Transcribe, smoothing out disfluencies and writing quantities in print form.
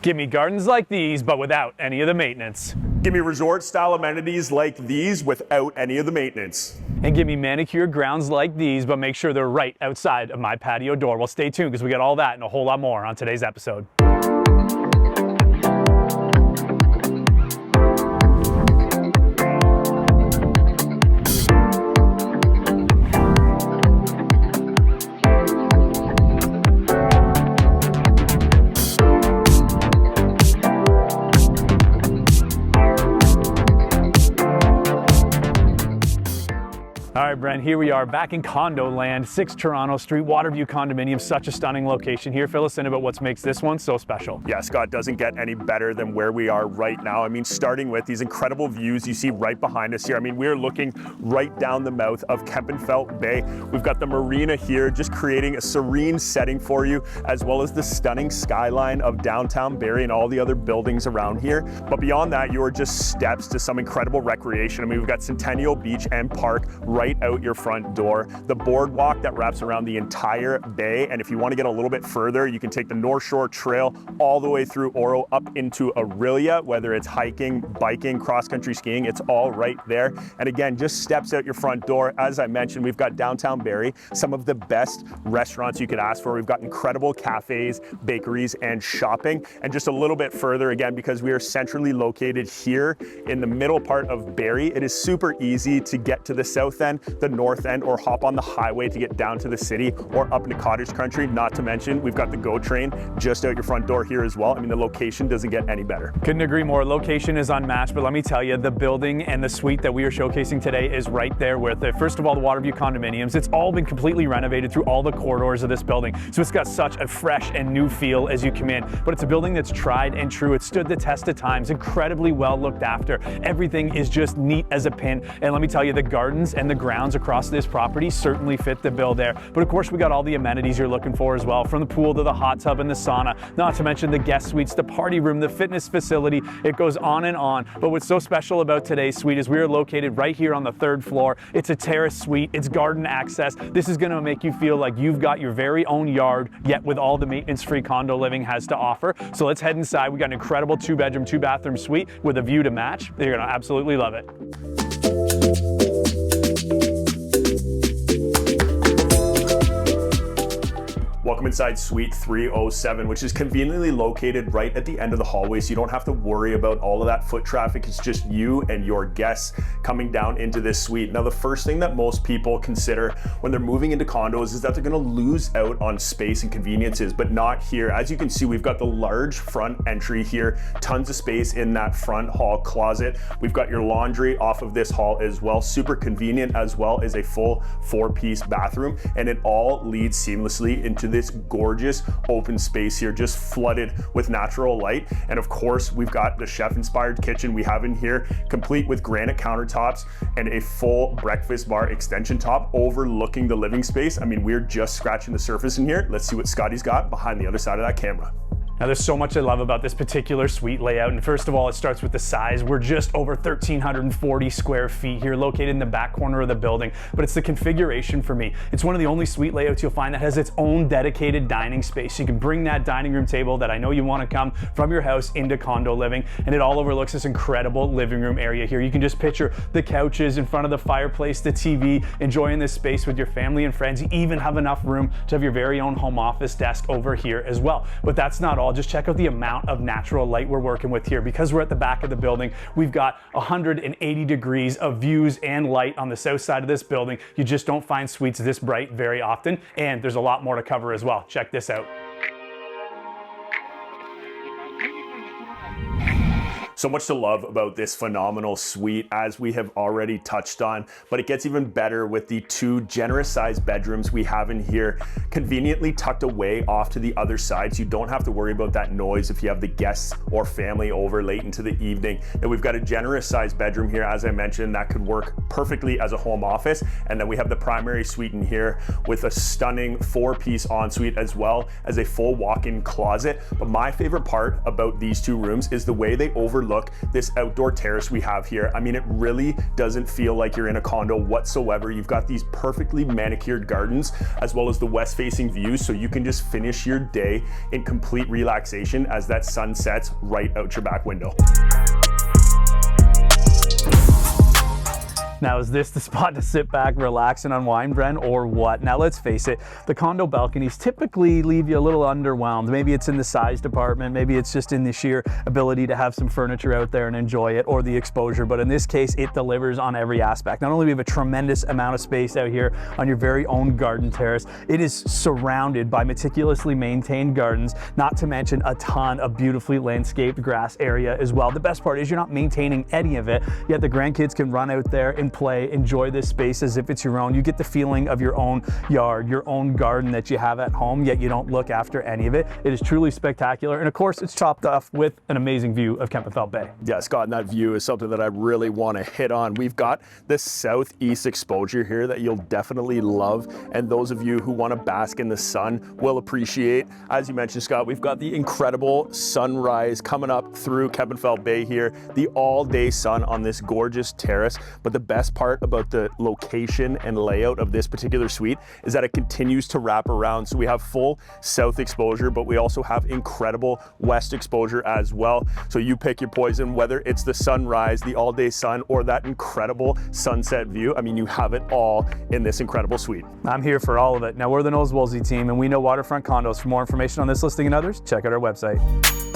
Give me gardens like these, but without any of the maintenance. Give me resort-style amenities like these without any of the maintenance. And give me manicured grounds like these, but make sure they're right outside of my patio door. Well, stay tuned because we got all that and a whole lot more on today's episode. All right, Brent, here we are back in condo land, 6 Toronto Street, Waterview condominium. Such a stunning location here. Fill us in about what makes this one so special. Yeah, Scott, doesn't get any better than where we are right now. I mean, starting with these incredible views you see right behind us here. I mean, we're looking right down the mouth of Kempenfelt Bay. We've got the marina here, just creating a serene setting for you, as well as the stunning skyline of downtown Barrie and all the other buildings around here. But beyond that, you are just steps to some incredible recreation. I mean, we've got Centennial Beach and Park right out your front door, the boardwalk that wraps around the entire bay, and if you want to get a little bit further, you can take the North Shore Trail all the way through Oro up into Aurelia, whether it's hiking, biking, cross-country skiing, it's all right there. And again, just steps out your front door. As I mentioned, we've got downtown Barrie, some of the best restaurants you could ask for. We've got incredible cafes, bakeries, and shopping. And just a little bit further, again, because we are centrally located here in the middle part of Barrie, it is super easy to get to the south end, the north end, or hop on the highway to get down to the city or up into cottage country. Not to mention, we've got the GO train just out your front door here as well. I mean, the location doesn't get any better. Couldn't agree more. Location is unmatched, but let me tell you, the building and the suite that we are showcasing today is right there with it. First of all, the Waterview condominiums. It's all been completely renovated through all the corridors of this building. So it's got such a fresh and new feel as you come in, but it's a building that's tried and true. It stood the test of times, incredibly well looked after. Everything is just neat as a pin. And let me tell you, the gardens and the grounds across this property certainly fit the bill there. But of course, we got all the amenities you're looking for as well, from the pool to the hot tub and the sauna, not to mention the guest suites, the party room, the fitness facility. It goes on and on. But what's so special about today's suite is we are located right here on the 3rd floor. It's a terrace suite. It's garden access. This is going to make you feel like you've got your very own yard, yet with all the maintenance-free condo living has to offer. So let's head inside. We got an incredible 2-bedroom, 2-bathroom suite with a view to match. You're going to absolutely love it. Welcome inside Suite 307, which is conveniently located right at the end of the hallway, so you don't have to worry about all of that foot traffic. It's just you and your guests coming down into this suite. Now, the first thing that most people consider when they're moving into condos is that they're going to lose out on space and conveniences, but not here. As you can see, we've got the large front entry here, tons of space in that front hall closet. We've got your laundry off of this hall as well, super convenient, as well as a full 4-piece bathroom, and it all leads seamlessly into this gorgeous open space here, just flooded with natural light. And of course, we've got the chef-inspired kitchen we have in here, complete with granite countertops and a full breakfast bar extension top overlooking the living space. I mean, we're just scratching the surface in here. Let's see what Scotty's got behind the other side of that camera. Now, there's so much I love about this particular suite layout, and first of all, it starts with the size. We're just over 1,340 square feet here, located in the back corner of the building, but it's the configuration for me. It's one of the only suite layouts you'll find that has its own dedicated dining space. You can bring that dining room table that I know you want to come from your house into condo living, and it all overlooks this incredible living room area here. You can just picture the couches in front of the fireplace, the TV, enjoying this space with your family and friends. You even have enough room to have your very own home office desk over here as well. But that's not all. Just check out the amount of natural light we're working with here. Because we're at the back of the building, we've got 180 degrees of views and light on the south side of this building. You just don't find suites this bright very often, and there's a lot more to cover as well. Check this out. So much to love about this phenomenal suite, as we have already touched on, but it gets even better with the 2 generous sized bedrooms we have in here, conveniently tucked away off to the other side, so you don't have to worry about that noise if you have the guests or family over late into the evening. And we've got a generous sized bedroom here, as I mentioned, that could work perfectly as a home office. And then we have the primary suite in here with a stunning 4-piece ensuite, as well as a full walk-in closet. But my favorite part about these 2 rooms is the way they overlook overlook this outdoor terrace we have here. I mean, it really doesn't feel like you're in a condo whatsoever. You've got these perfectly manicured gardens as well as the west-facing views, so you can just finish your day in complete relaxation as that sun sets right out your back window. Now, is this the spot to sit back, relax, and unwind, Bren, or what? Now, let's face it, the condo balconies typically leave you a little underwhelmed. Maybe it's in the size department, maybe it's just in the sheer ability to have some furniture out there and enjoy it, or the exposure, but in this case, it delivers on every aspect. Not only do we have a tremendous amount of space out here on your very own garden terrace, it is surrounded by meticulously maintained gardens, not to mention a ton of beautifully landscaped grass area as well. The best part is you're not maintaining any of it, yet the grandkids can run out there and play, enjoy this space as if it's your own. You get the feeling of your own yard, your own garden that you have at home, yet you don't look after any of it. It is truly spectacular. And of course, it's topped off with an amazing view of Kempenfelt Bay. Yeah, Scott, and that view is something that I really want to hit on. We've got the southeast exposure here that you'll definitely love. And those of you who want to bask in the sun will appreciate. As you mentioned, Scott, we've got the incredible sunrise coming up through Kempenfelt Bay here, the all-day sun on this gorgeous terrace. But the best part about the location and layout of this particular suite is that it continues to wrap around. So we have full south exposure, but we also have incredible west exposure as well. So you pick your poison, whether it's the sunrise, the all-day sun, or that incredible sunset view. I mean, you have it all in this incredible suite. I'm here for all of it. Now, we're the Knowles Woolsey team, and we know Waterfront Condos. For more information on this listing and others, check out our website.